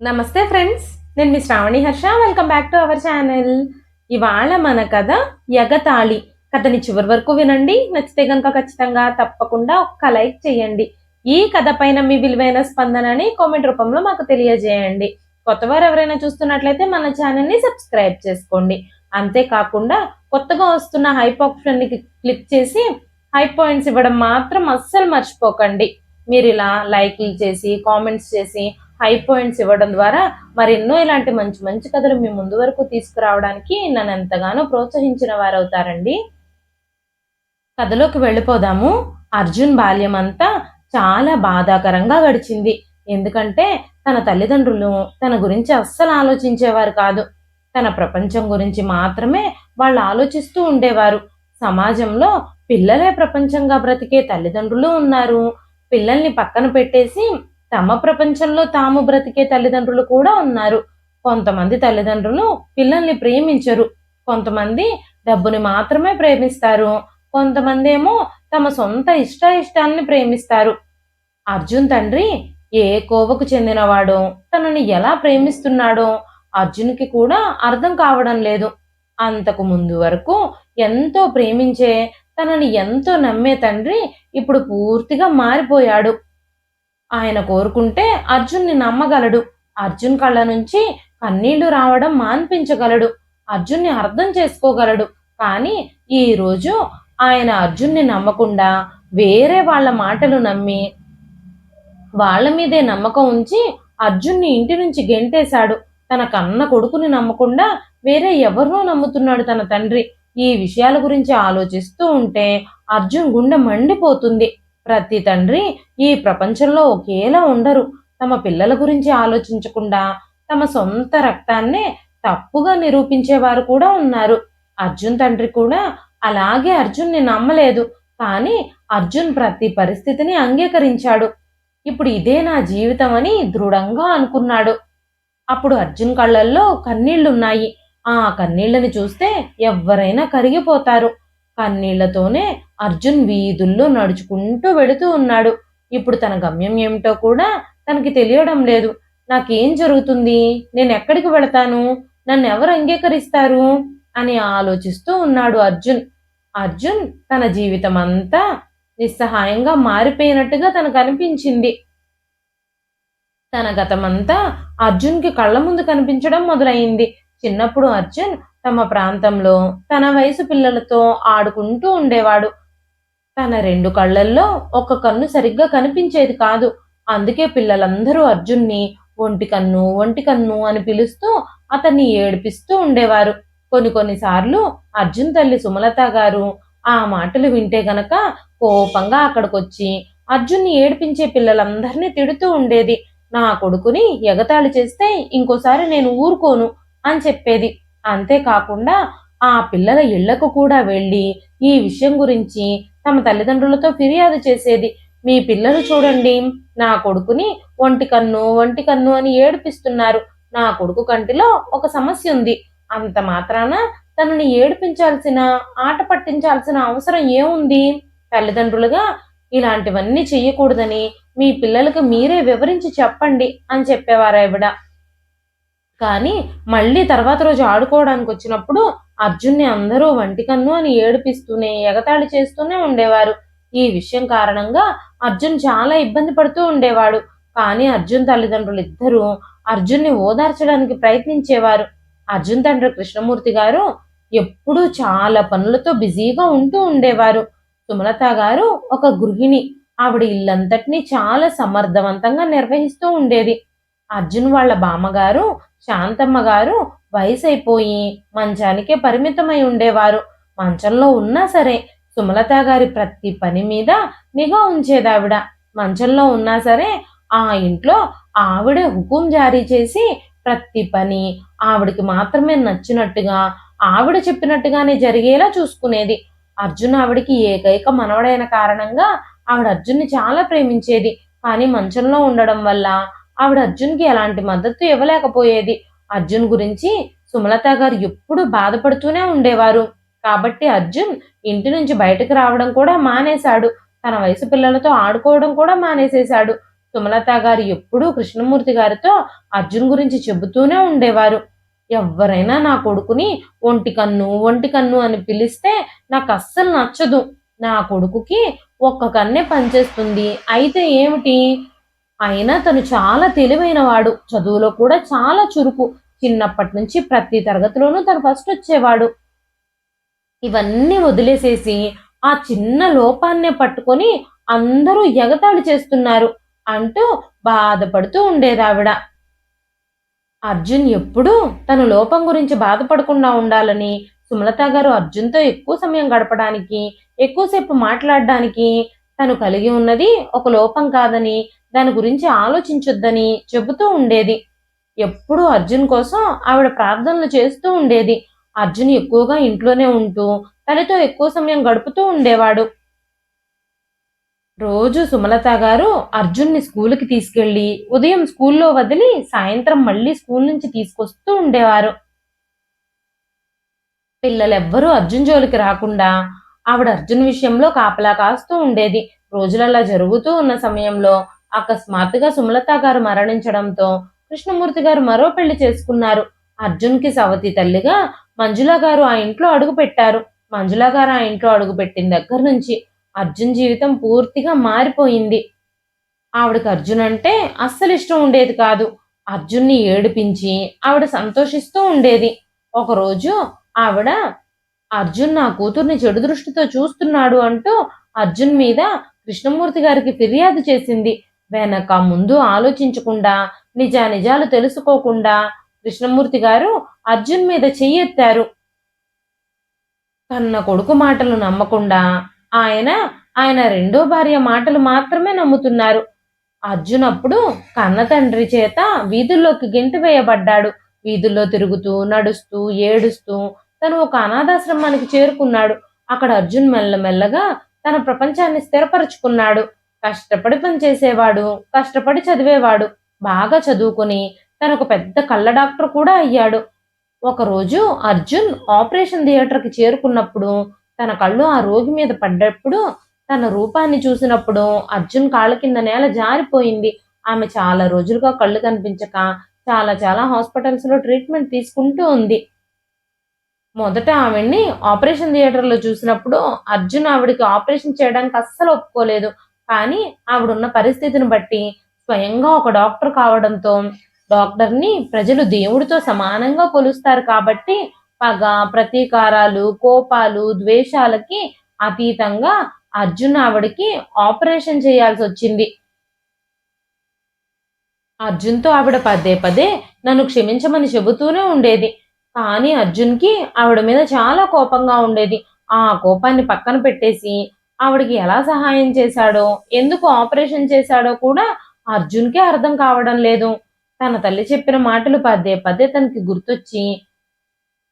నమస్తే ఫ్రెండ్స్, నేను మీ Shravani Harsha. Welcome back to our channel. ఇవాళ మన కథ ఎగతాళి. కథని చివరి వరకు వినండి. నచ్చితే కనుక ఖచ్చితంగా తప్పకుండా ఒక్క లైక్ చేయండి. ఈ కథ పైన మీ విలువైన స్పందనని కామెంట్ రూపంలో మాకు తెలియజేయండి. కొత్తవారు ఎవరైనా చూస్తున్నట్లయితే మన ఛానల్ని సబ్స్క్రైబ్ చేసుకోండి. అంతేకాకుండా కొత్తగా వస్తున్న హైప్ ఆప్షన్ని క్లిక్ చేసి హై పాయింట్స్ ఇవ్వడం మాత్రం అస్సలు మర్చిపోకండి. మీరు ఇలా లైక్లు చేసి కామెంట్స్ చేసి హై పాయింట్స్ ఇవ్వడం ద్వారా మరెన్నో ఇలాంటి మంచి మంచి కథలు మీ ముందు వరకు తీసుకురావడానికి నన్ను ఎంతగానో ప్రోత్సహించిన వారవుతారండి. కథలోకి వెళ్ళిపోదాము. అర్జున్ బాల్యం అంతా చాలా బాధాకరంగా గడిచింది. ఎందుకంటే తన తల్లిదండ్రులు తన గురించి అస్సలు ఆలోచించేవారు కాదు. తన ప్రపంచం గురించి మాత్రమే వాళ్ళు ఆలోచిస్తూ ఉండేవారు. సమాజంలో పిల్లలే ప్రపంచంగా బ్రతికే తల్లిదండ్రులు ఉన్నారు. పిల్లల్ని పక్కన పెట్టేసి తమ ప్రపంచంలో తాము బ్రతికే తల్లిదండ్రులు కూడా ఉన్నారు. కొంతమంది తల్లిదండ్రులు పిల్లల్ని ప్రేమించరు. కొంతమంది డబ్బుని మాత్రమే ప్రేమిస్తారు. కొంతమంది ఏమో తమ సొంత ఇష్టాన్ని ప్రేమిస్తారు. అర్జున్ తండ్రి ఏ కోవకు చెందినవాడో, తనని ఎలా ప్రేమిస్తున్నాడో అర్జున్కి కూడా అర్థం కావడం లేదు. అంతకు ముందు వరకు ఎంతో ప్రేమించే, తనని ఎంతో నమ్మే తండ్రి ఇప్పుడు పూర్తిగా మారిపోయాడు. ఆయన కోరుకుంటే అర్జున్ని నమ్మగలడు. అర్జున్ కళ్ళ నుంచి కన్నీళ్లు రావడం మాన్పించగలడు. అర్జున్ని అర్థం చేసుకోగలడు. కానీ ఈరోజు ఆయన అర్జున్ని నమ్మకుండా వేరే వాళ్ళ మాటలు నమ్మి వాళ్ళ మీదే నమ్మకం ఉంచి అర్జున్ని ఇంటి నుంచి గెంటేశాడు. తన కన్న కొడుకుని నమ్మకుండా వేరే ఎవరినో నమ్ముతున్నాడు తన తండ్రి. ఈ విషయాల గురించి ఆలోచిస్తూ ఉంటే అర్జున్ గుండె మండిపోతుంది. ప్రతి తండ్రి ఈ ప్రపంచంలో ఒకేలా ఉండరు. తమ పిల్లల గురించి ఆలోచించకుండా తమ సొంత రక్తాన్నే తప్పుగా నిరూపించేవారు కూడా ఉన్నారు. అర్జున్ తండ్రి కూడా అలాగే అర్జున్ని నమ్మలేదు. కానీ అర్జున్ ప్రతి పరిస్థితిని అంగీకరించాడు. ఇప్పుడు ఇదే నా జీవితం అని దృఢంగా అనుకున్నాడు. అప్పుడు అర్జున్ కళ్ళల్లో కన్నీళ్లున్నాయి. ఆ కన్నీళ్లని చూస్తే ఎవ్వరైనా కరిగిపోతారు. కన్నీళ్లతోనే అర్జున్ వీధుల్లో నడుచుకుంటూ వెళుతూ ఉన్నాడు. ఇప్పుడు తన గమ్యం ఏమిటో కూడా తనకి తెలియడం లేదు. నాకేం జరుగుతుంది? నేను ఎక్కడికి వెళతాను? నన్ను ఎవరు అంగీకరిస్తారు అని ఆలోచిస్తూ ఉన్నాడు అర్జున్. అర్జున్ తన జీవితం అంతా నిస్సహాయంగా మారిపోయినట్టుగా తనకు అనిపించింది. తన గతమంతా అర్జున్కి కళ్ళ ముందు కనిపించడం మొదలైంది. చిన్నప్పుడు అర్జున్ తమ ప్రాంతంలో తన వయసు పిల్లలతో ఆడుకుంటూ ఉండేవాడు. తన 2 కళ్ళల్లో ఒక కన్ను సరిగ్గా కనిపించేది కాదు. అందుకే పిల్లలందరూ అర్జున్ని ఒంటి కన్ను అని పిలుస్తూ అతన్ని ఏడిపిస్తూ ఉండేవారు. కొన్నిసార్లు అర్జున్ తల్లి సుమలత గారు ఆ మాటలు వింటే గనక కోపంగా అక్కడికొచ్చి అర్జున్ని ఏడిపించే పిల్లలందరినీ తిడుతూ ఉండేది. నా కొడుకుని ఎగతాళి చేస్తే ఇంకోసారి నేను ఊరుకోను అని చెప్పేది. అంతేకాకుండా ఆ పిల్లల ఇళ్లకు కూడా వెళ్ళి ఈ విషయం గురించి తమ తల్లిదండ్రులతో ఫిర్యాదు చేసేది. మీ పిల్లలు చూడండి, నా కొడుకుని ఒంటి కన్ను అని ఏడిపిస్తున్నారు. నా కొడుకు కంటిలో ఒక సమస్య ఉంది. అంత మాత్రాన తనని ఏడిపించాల్సిన, ఆట పట్టించాల్సిన అవసరం ఏముంది? తల్లిదండ్రులుగా ఇలాంటివన్నీ చెయ్యకూడదని మీ పిల్లలకు మీరే వివరించి చెప్పండి అని చెప్పేవారావిడ. కానీ మళ్ళీ తర్వాత రోజు ఆడుకోవడానికి వచ్చినప్పుడు అర్జున్ని అందరూ వంటికన్ను అని ఏడిపిస్తూనే ఎగతాళి చేస్తూనే ఉండేవారు. ఈ విషయం కారణంగా అర్జున్ చాలా ఇబ్బంది పడుతూ ఉండేవాడు. కానీ అర్జున్ తల్లిదండ్రులు ఇద్దరూ అర్జున్ని ఓదార్చడానికి ప్రయత్నించేవారు. అర్జున్ తండ్రి కృష్ణమూర్తి గారు ఎప్పుడూ చాలా పనులతో బిజీగా ఉంటూ ఉండేవారు. సుమలత గారు ఒక గృహిణి. ఆవిడ ఇల్లంతటినీ చాలా సమర్థవంతంగా నిర్వహిస్తూ ఉండేది. అర్జున్ వాళ్ళ బామ్మగారు శాంతమ్మ గారు వయసైపోయి మంచానికే పరిమితమై ఉండేవారు. మంచంలో ఉన్నా సరే సుమలత గారి ప్రతి పని మీద నిఘా ఉంచేదావిడ. మంచంలో ఉన్నా సరే ఆ ఇంట్లో ఆవిడే హుకుం జారీ చేసి ప్రతి పని ఆవిడికి మాత్రమే నచ్చినట్టుగా, ఆవిడ చెప్పినట్టుగానే జరిగేలా చూసుకునేది. అర్జున్ ఆవిడికి ఏకైక మనవడైన కారణంగా ఆవిడ అర్జున్ని చాలా ప్రేమించేది. కానీ మంచంలో ఉండడం వల్ల ఆవిడ అర్జున్కి ఎలాంటి మద్దతు ఇవ్వలేకపోయేది. అర్జున్ గురించి సుమలత గారు ఎప్పుడూ బాధపడుతూనే ఉండేవారు. కాబట్టి అర్జున్ ఇంటి నుంచి బయటకు రావడం కూడా మానేశాడు. తన వయసు పిల్లలతో ఆడుకోవడం కూడా మానేసేశాడు. సుమలత గారు ఎప్పుడూ కృష్ణమూర్తి గారితో అర్జున్ గురించి చెబుతూనే ఉండేవారు. ఎవ్వరైనా నా కొడుకుని ఒంటి కన్ను అని పిలిస్తే నాకు అస్సలు నచ్చదు. నా కొడుకుకి ఒక్క కన్నే పనిచేస్తుంది. అయితే ఏమిటి? అయినా తను చాలా తెలివైనవాడు. చదువులో కూడా చాలా చురుకు. చిన్నప్పటి నుంచి ప్రతి తరగతిలోనూ తను ఫస్ట్ వచ్చేవాడు. ఇవన్నీ వదిలేసేసి ఆ చిన్న లోపాన్నే పట్టుకొని అందరూ ఎగతాళి చేస్తున్నారు అంటూ బాధపడుతూ ఉండేదావిడ. అర్జున్ ఎప్పుడూ తన లోపం గురించి బాధపడకుండా ఉండాలని సుమలత గారు అర్జున్తో ఎక్కువ సమయం గడపడానికి, ఎక్కువసేపు మాట్లాడడానికి, తను కలిగి ఉన్నది ఒక లోపం కాదని, దాని గురించి ఆలోచించొద్దని చెబుతూ ఉండేది. ఎప్పుడూ అర్జున్ కోసం ఆవిడ ప్రార్థనలు చేస్తూ ఉండేది. అర్జున్ ఎక్కువగా ఇంట్లోనే ఉంటూ తనతో ఎక్కువ సమయం గడుపుతూ ఉండేవాడు. రోజు సుమలత గారు అర్జున్ని స్కూల్కి తీసుకెళ్లి ఉదయం స్కూల్లో వదిలి సాయంత్రం మళ్ళీ స్కూల్ నుంచి తీసుకొస్తూ ఉండేవారు. పిల్లలెవ్వరూ అర్జున్ జోలికి రాకుండా ఆవిడ అర్జున్ విషయంలో కాపలా కాస్తూ ఉండేది. రోజులలా జరుగుతూ ఉన్న సమయంలో అకస్మాత్తుగా సుమలత గారు మరణించడంతో కృష్ణమూర్తి గారు మరో పెళ్లి చేసుకున్నారు. అర్జున్కి సవతి తల్లిగా మంజుల గారు ఆ ఇంట్లో అడుగు పెట్టారు. మంజుల గారు ఆ ఇంట్లో అడుగు పెట్టిన దగ్గర నుంచి అర్జున్ జీవితం పూర్తిగా మారిపోయింది. ఆవిడకి అర్జున్ అంటే అస్సలు ఇష్టం ఉండేది కాదు. అర్జున్ని ఏడిపించి ఆవిడ సంతోషిస్తూ ఉండేది. ఒకరోజు ఆవిడ అర్జున్ నా కూతుర్ని చెడు దృష్టితో చూస్తున్నాడు అంటూ అర్జున్ మీద కృష్ణమూర్తి గారికి ఫిర్యాదు చేసింది. వెనక ముందు ఆలోచించకుండా, నిజానిజాలు తెలుసుకోకుండా కృష్ణమూర్తి గారు అర్జున్ మీద చెయ్యెత్తారు. కన్న కొడుకు మాటలు నమ్మకుండా ఆయన రెండో భార్య మాటలు మాత్రమే నమ్ముతున్నారు. అర్జున్ అప్పుడు కన్న తండ్రి చేత వీధుల్లోకి గెంటి వేయబడ్డాడు. వీధుల్లో తిరుగుతూ, నడుస్తూ, ఏడుస్తూ తను ఒక అనాథాశ్రమానికి చేరుకున్నాడు. అక్కడ అర్జున్ మెల్లమెల్లగా తన ప్రపంచాన్ని స్థిరపరుచుకున్నాడు. కష్టపడి పనిచేసేవాడు, కష్టపడి చదివేవాడు. బాగా చదువుకుని తనొక పెద్ద కళ్ళ డాక్టర్ కూడా అయ్యాడు. ఒకరోజు అర్జున్ ఆపరేషన్ థియేటర్కి చేరుకున్నప్పుడు తన కళ్ళు ఆ రోగి మీద పడ్డప్పుడు, తన రూపాన్ని చూసినప్పుడు అర్జున్ కాళ్ళ కింద నేల జారిపోయింది. ఆమె చాలా రోజులుగా కళ్ళు కనిపించక చాలా చాలా హాస్పిటల్స్లో ట్రీట్మెంట్ తీసుకుంటూ ఉంది. మొదట ఆవిడ్ని ఆపరేషన్ థియేటర్లో చూసినప్పుడు అర్జున్ ఆవిడికి ఆపరేషన్ చేయడానికి అస్సలు ఒప్పుకోలేదు. కానీ ఆవిడున్న పరిస్థితిని బట్టి స్వయంగా ఒక డాక్టర్ కావడంతో, డాక్టర్ని ప్రజలు దేవుడితో సమానంగా కొలుస్తారు కాబట్టి పగ, ప్రతీకారాలు, కోపాలు, ద్వేషాలకి అతీతంగా అర్జున్ ఆవిడికి ఆపరేషన్ చేయాల్సి వచ్చింది. అర్జున్తో ఆవిడ పదే పదే నన్ను క్షమించమని చెబుతూనే ఉండేది. కానీ అర్జున్కి ఆవిడ మీద చాలా కోపంగా ఉండేది. ఆ కోపాన్ని పక్కన పెట్టేసి ఆవిడకి ఎలా సహాయం చేశాడో, ఎందుకు ఆపరేషన్ చేశాడో కూడా అర్జున్కే అర్థం కావడం లేదు. తన తల్లి చెప్పిన మాటలు పదే పదే తనకి గుర్తొచ్చి,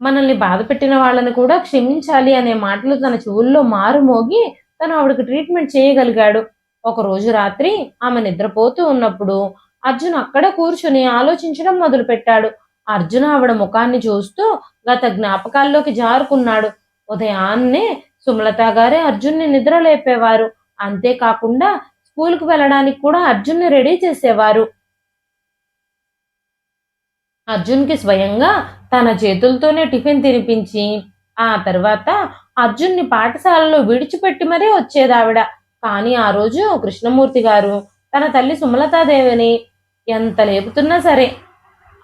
మనల్ని బాధపెట్టిన వాళ్ళని కూడా క్షమించాలి అనే మాటలు తన చెవుల్లో మారుమోగి తను ఆవిడకి ట్రీట్మెంట్ చేయగలిగాడు. ఒకరోజు రాత్రి ఆమె నిద్రపోతూ ఉన్నప్పుడు అర్జున్ అక్కడే కూర్చుని ఆలోచించడం మొదలుపెట్టాడు. అర్జున్ ఆవిడ ముఖాన్ని చూస్తూ గత జ్ఞాపకాల్లోకి జారుకున్నాడు. ఉదయాన్నే సుమలత గారే అర్జున్ని నిద్ర లేపేవారు. అంతేకాకుండా స్కూల్కి వెళ్ళడానికి కూడా అర్జున్ని రెడీ చేసేవారు. అర్జున్కి స్వయంగా తన చేతులతోనే టిఫిన్ తినిపించి ఆ తర్వాత అర్జున్ని పాఠశాలలో విడిచిపెట్టి మరీ వచ్చేదావిడ. కానీ ఆ రోజు కృష్ణమూర్తి గారు తన తల్లి సుమలతాదేవిని ఎంత లేపుతున్నా సరే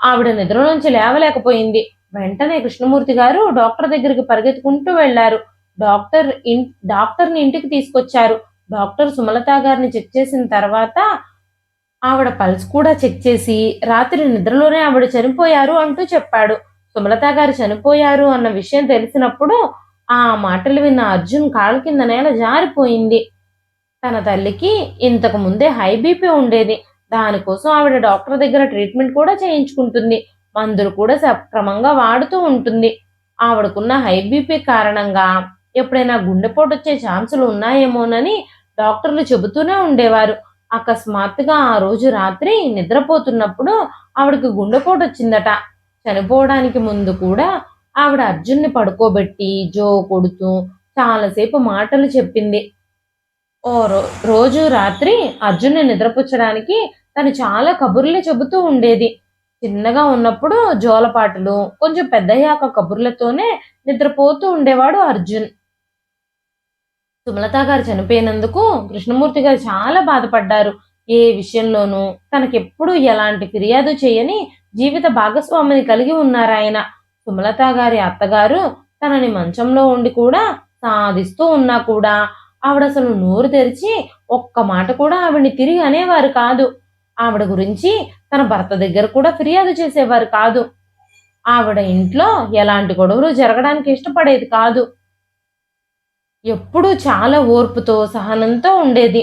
ఆవిడ నిద్ర నుంచి లేవలేకపోయింది. వెంటనే కృష్ణమూర్తి గారు డాక్టర్ దగ్గరికి పరిగెత్తుకుంటూ వెళ్లారు. డాక్టర్ని ఇంటికి తీసుకొచ్చారు. డాక్టర్ సుమలత గారిని చెక్ చేసిన తర్వాత ఆవిడ పల్స్ కూడా చెక్ చేసి రాత్రి నిద్రలోనే ఆవిడ చనిపోయారు అంటూ చెప్పాడు. సుమలత గారు చనిపోయారు అన్న విషయం తెలిసినప్పుడు ఆ మాటలు విన్న అర్జున్ కాళ్ళ కింద నేల జారిపోయింది. తన తల్లికి ఇంతకు ముందే హై బీపీ ఉండేది. దానికోసం ఆవిడ డాక్టర్ దగ్గర ట్రీట్మెంట్ కూడా చేయించుకుంటుంది. మందులు కూడా సక్రమంగా వాడుతూ ఉంటుంది. ఆవిడకున్న హై బీపీ కారణంగా ఎప్పుడైనా గుండెపోటు వచ్చే ఛాన్సులు ఉన్నాయేమోనని డాక్టర్లు చెబుతూనే ఉండేవారు. అకస్మాత్తుగా ఆ రోజు రాత్రి నిద్రపోతున్నప్పుడు ఆవిడకి గుండెపోటు వచ్చిందట. చనిపోవడానికి ముందు కూడా ఆవిడ అర్జున్ని పడుకోబెట్టి జో కొడుతూ చాలాసేపు మాటలు చెప్పింది. రోజు రాత్రి అర్జున్ని నిద్రపుచ్చడానికి తను చాలా కబుర్లు చెబుతూ ఉండేది. చిన్నగా ఉన్నప్పుడు జోలపాటలు, కొంచెం పెద్దయ్యాక కబుర్లతోనే నిద్రపోతూ ఉండేవాడు అర్జున్. సుమలత గారు చనిపోయినందుకు కృష్ణమూర్తి గారు చాలా బాధపడ్డారు. ఏ విషయంలోనూ తనకెప్పుడు ఎలాంటి ఫిర్యాదు చేయని జీవిత భాగస్వామిని కలిగి ఉన్నారాయన. సుమలత గారి అత్తగారు తనని మంచంలో ఉండి కూడా సాధిస్తూ ఉన్నా కూడా ఆవిడసలు నోరు తెరిచి ఒక్క మాట కూడా ఆవిడ్ని తిరిగి అనేవారు కాదు. ఆవిడ గురించి తన భర్త దగ్గర కూడా ఫిర్యాదు చేసేవారు కాదు. ఆవిడ ఇంట్లో ఎలాంటి గొడవలు జరగడానికి ఇష్టపడేది కాదు. ఎప్పుడూ చాలా ఓర్పుతో, సహనంతో ఉండేది.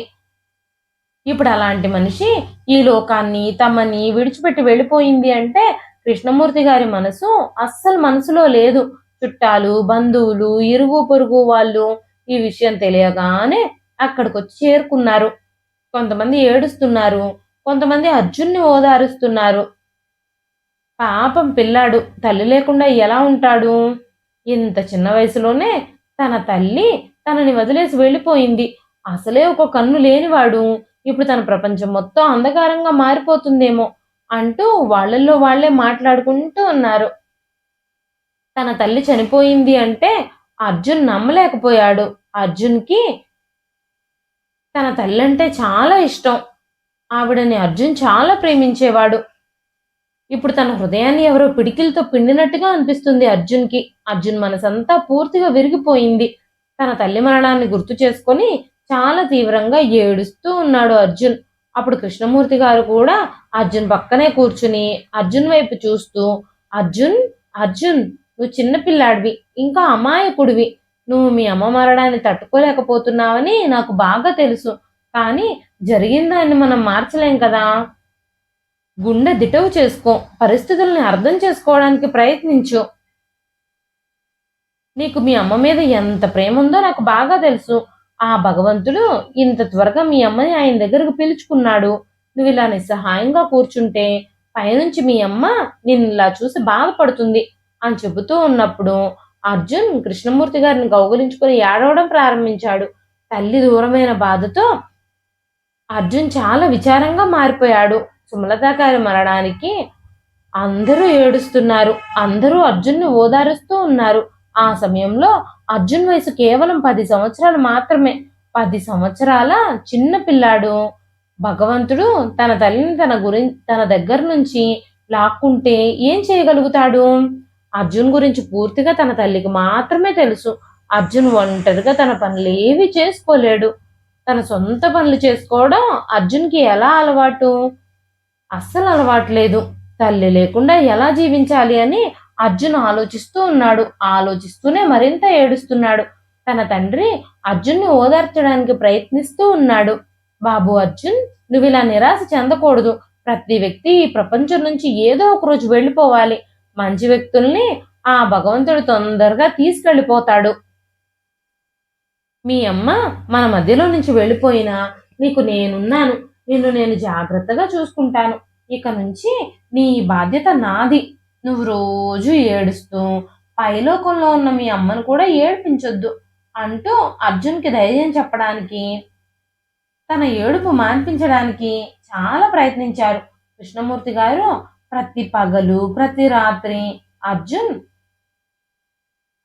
ఇప్పుడు అలాంటి మనిషి ఈ లోకాన్ని, తమని విడిచిపెట్టి వెళ్ళిపోయింది అంటే కృష్ణమూర్తి గారి మనసు అస్సలు మనసులో లేదు. చుట్టాలు, బంధువులు, ఇరుగు పొరుగు వాళ్ళు ఈ విషయం తెలియగానే అక్కడికొచ్చి చేరుకున్నారు. కొంతమంది ఏడుస్తున్నారు, కొంతమంది అర్జున్ని ఓదారుస్తున్నారు. పాపం పిల్లాడు తల్లి లేకుండా ఎలా ఉంటాడు? ఇంత చిన్న వయసులోనే తన తల్లి తనని వదిలేసి వెళ్ళిపోయింది. అసలే ఒక కన్ను లేనివాడు ఇప్పుడు తన ప్రపంచం మొత్తం అంధకారంగా మారిపోతుందేమో అంటూ వాళ్ళల్లో వాళ్లే మాట్లాడుకుంటూ ఉన్నారు. తన తల్లి చనిపోయింది అంటే అర్జున్ నమ్మలేకపోయాడు. అర్జున్కి తన తల్లి అంటే చాలా ఇష్టం. ఆవిడని అర్జున్ చాలా ప్రేమించేవాడు. ఇప్పుడు తన హృదయాన్ని ఎవరో పిడికిలతో పిండినట్టుగా అనిపిస్తుంది అర్జున్కి. అర్జున్ మనసంతా పూర్తిగా విరిగిపోయింది. తన తల్లి మరణాన్ని గుర్తు చేసుకొని చాలా తీవ్రంగా ఏడుస్తూ ఉన్నాడు అర్జున్. అప్పుడు కృష్ణమూర్తి గారు కూడా అర్జున్ పక్కనే కూర్చుని అర్జున్ వైపు చూస్తూ, అర్జున్ అర్జున్ నువ్వు చిన్నపిల్లాడివి, ఇంకా అమాయకుడివి. నువ్వు మీ అమ్మ మరణాన్ని తట్టుకోలేకపోతున్నావని నాకు బాగా తెలుసు. కానీ జరిగిన దాన్ని మనం మార్చలేం కదా. గుండె దిటవు చేసుకో, పరిస్థితుల్ని అర్థం చేసుకోవడానికి ప్రయత్నించు. నీకు మీ అమ్మ మీద ఎంత ప్రేమ ఉందో నాకు బాగా తెలుసు. ఆ భగవంతుడు ఇంత త్వరగా మీ అమ్మని ఆయన దగ్గరకు పిలుచుకున్నాడు. నువ్వు ఇలా నిస్సహాయంగా కూర్చుంటే పైనుంచి మీ అమ్మ నిన్ను ఇలా చూసి బాధపడుతుంది అని చెబుతూ ఉన్నప్పుడు అర్జున్ కృష్ణమూర్తి గారిని కౌగిలించుకొని ఏడవడం ప్రారంభించాడు. తల్లి దూరమైన బాధతో అర్జున్ చాలా విచారంగా మారిపోయాడు. సుమలత గారి మరణానికి అందరూ ఏడుస్తున్నారు. అందరూ అర్జున్ని ఓదారుస్తూ ఉన్నారు. ఆ సమయంలో అర్జున్ వయసు కేవలం 10 సంవత్సరాలు మాత్రమే. 10 సంవత్సరాల చిన్న పిల్లాడు. భగవంతుడు తన తల్లిని తన దగ్గర నుంచి లాక్కుంటే ఏం చేయగలుగుతాడు? అర్జున్ గురించి పూర్తిగా తన తల్లికి మాత్రమే తెలుసు. అర్జున్ ఒంటరిగా తన పనులేవి చేసుకోలేడు. తన సొంత పనులు చేసుకోవడం అర్జున్కి ఎలా అలవాటు? అస్సలు అలవాట్లేదు. తల్లి లేకుండా ఎలా జీవించాలి అని అర్జున్ ఆలోచిస్తూ ఉన్నాడు. ఆలోచిస్తూనే మరింత ఏడుస్తున్నాడు. తన తండ్రి అర్జున్ని ఓదార్చడానికి ప్రయత్నిస్తూ ఉన్నాడు. బాబు అర్జున్, నువ్వు ఇలా నిరాశ చెందకూడదు. ప్రతి వ్యక్తి ఈ ప్రపంచం నుంచి ఏదో ఒక రోజు వెళ్ళిపోవాలి. మంచి వ్యక్తుల్ని ఆ భగవంతుడు తొందరగా తీసుకెళ్ళిపోతాడు. మీ అమ్మ మన మధ్యలో నుంచి వెళ్ళిపోయినా నీకు నేనున్నాను. నిన్ను నేను జాగ్రత్తగా చూసుకుంటాను. ఇక నుంచి నీ బాధ్యత నాది. నువ్వు రోజు ఏడుస్తూ పైలోకంలో ఉన్న మీ అమ్మను కూడా ఏడిపించొద్దు అంటూ అర్జున్కి ధైర్యం చెప్పడానికి, తన ఏడుపు మాన్పించడానికి చాలా ప్రయత్నించారు కృష్ణమూర్తి గారు. ప్రతి పగలు, ప్రతి రాత్రి అర్జున్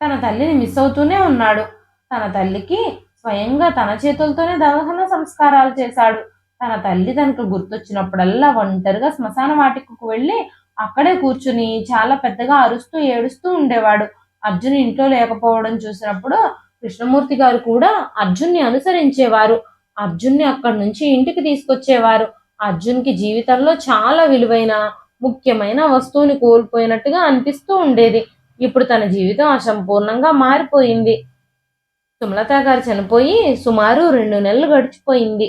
తన తల్లిని మిస్ అవుతూనే ఉన్నాడు. తన తల్లికి స్వయంగా తన చేతులతోనే దహన సంస్కారాలు చేశాడు. తన తల్లి తనకు గుర్తొచ్చినప్పుడల్లా ఒంటరిగా శ్మశాన వాటికకు వెళ్ళి అక్కడే కూర్చుని చాలా పెద్దగా అరుస్తూ ఏడుస్తూ ఉండేవాడు. అర్జున్ ఇంట్లో లేకపోవడం చూసినప్పుడు కృష్ణమూర్తి గారు కూడా అర్జున్ని అనుసరించేవారు. అర్జున్ని అక్కడి నుంచి ఇంటికి తీసుకొచ్చేవారు. అర్జున్కి జీవితంలో చాలా విలువైన ముఖ్యమైన వస్తువుని కోల్పోయినట్టుగా అనిపిస్తూ ఉండేది. ఇప్పుడు తన జీవితం అసంపూర్ణంగా మారిపోయింది. సుమలత గారు చనిపోయి సుమారు 2 నెలలు గడిచిపోయింది.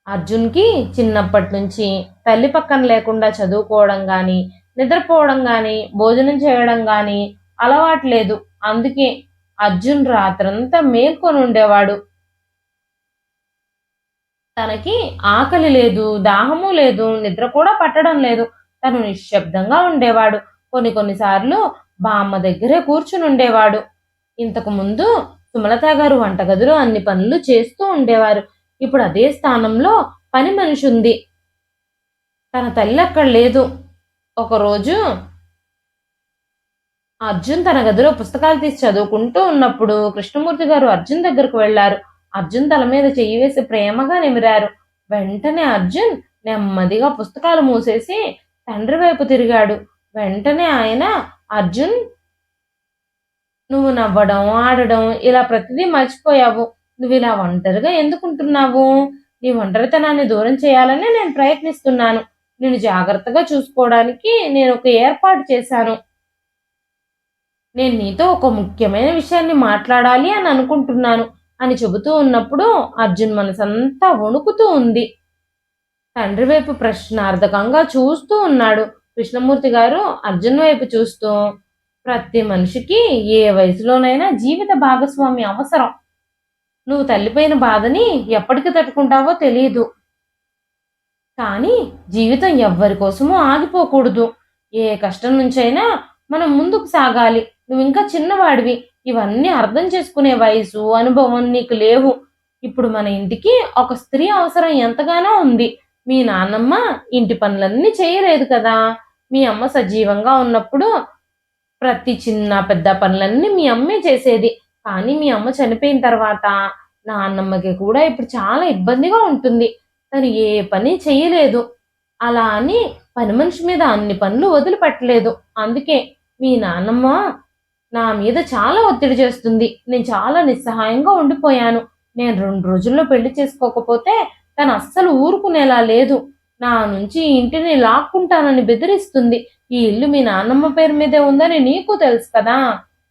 అర్జున్కి చిన్నప్పటి నుంచి తల్లి పక్కన లేకుండా చదువుకోవడం కానీ, నిద్రపోవడం కానీ, భోజనం చేయడం కానీ అలవాట్లేదు. అందుకే అర్జున్ రాత్రంతా మేల్కొని ఉండేవాడు. తనకి ఆకలి లేదు, దాహము లేదు, నిద్ర కూడా పట్టడం లేదు. తను నిశ్శబ్దంగా ఉండేవాడు. కొన్నిసార్లు బామ్మ దగ్గరే కూర్చుని ఉండేవాడు. ఇంతకు ముందు సుమలత గారు వంటగదిలో అన్ని పనులు చేస్తూ ఉండేవారు. ఇప్పుడు అదే స్థానంలో పని మనిషి ఉంది. తన తల్లి అక్కడ లేదు. ఒకరోజు అర్జున్ తన గదిలో పుస్తకాలు తీసి చదువుకుంటూ ఉన్నప్పుడు కృష్ణమూర్తి గారు అర్జున్ దగ్గరకు వెళ్లారు. అర్జున్ తల మీద చెయ్యి వేసి ప్రేమగా నిమిరారు. వెంటనే అర్జున్ నెమ్మదిగా పుస్తకాలు మూసేసి తండ్రి వైపు తిరిగాడు. వెంటనే ఆయన, అర్జున్, నువ్వు నవ్వడం, ఆడడం ఇలా ప్రతిదీ మర్చిపోయావు. నువ్వు ఇలా ఒంటరిగా ఎందుకుంటున్నావు? నీ ఒంటరితనాన్ని దూరం చేయాలని నేను ప్రయత్నిస్తున్నాను. నేను జాగ్రత్తగా చూసుకోవడానికి నేను ఒక ఏర్పాటు చేశాను. నేను నీతో ఒక ముఖ్యమైన విషయాన్ని మాట్లాడాలి అని అనుకుంటున్నాను అని చెబుతూ ఉన్నప్పుడు అర్జున్ మనసంతా వణుకుతూ ఉంది. తండ్రి వైపు ప్రశ్నార్థకంగా చూస్తూ ఉన్నాడు. కృష్ణమూర్తి గారు అర్జున్ వైపు చూస్తూ, ప్రతి మనిషికి ఏ వయసులోనైనా జీవిత భాగస్వామి అవసరం. నువ్వు తల్లిపోయిన బాధని ఎప్పటికి తట్టుకుంటావో తెలియదు, కానీ జీవితం ఎవ్వరి కోసమూ ఆగిపోకూడదు. ఏ కష్టం నుంచైనా మనం ముందుకు సాగాలి. నువ్వు ఇంకా చిన్నవాడివి. ఇవన్నీ అర్థం చేసుకునే వయసు, అనుభవం నీకు లేవు. ఇప్పుడు మన ఇంటికి ఒక స్త్రీ అవసరం ఎంతగానో ఉంది. మీ నాన్నమ్మ ఇంటి పనులన్నీ చేయలేదు కదా. మీ అమ్మ సజీవంగా ఉన్నప్పుడు ప్రతి చిన్న పెద్ద పనులన్నీ మీ అమ్మే చేసేది. కానీ మీ అమ్మ చనిపోయిన తర్వాత నాన్నమ్మకి కూడా ఇప్పుడు చాలా ఇబ్బందిగా ఉంటుంది. తను ఏ పని చేయలేదు. అలా అని పని మనిషి మీద అన్ని పనులు వదిలిపెట్టలేదు. అందుకే మీ నాన్నమ్మ నా మీద చాలా ఒత్తిడి చేస్తుంది. నేను చాలా నిస్సహాయంగా ఉండిపోయాను. నేను 2 రోజుల్లో పెళ్లి చేసుకోకపోతే తను అస్సలు ఊరుకునేలా లేదు. నా నుంచి ఈ ఇంటిని లాక్కుంటానని బెదిరిస్తుంది. ఈ ఇల్లు మీ నాన్నమ్మ పేరు మీదే ఉందని నీకు తెలుసు కదా.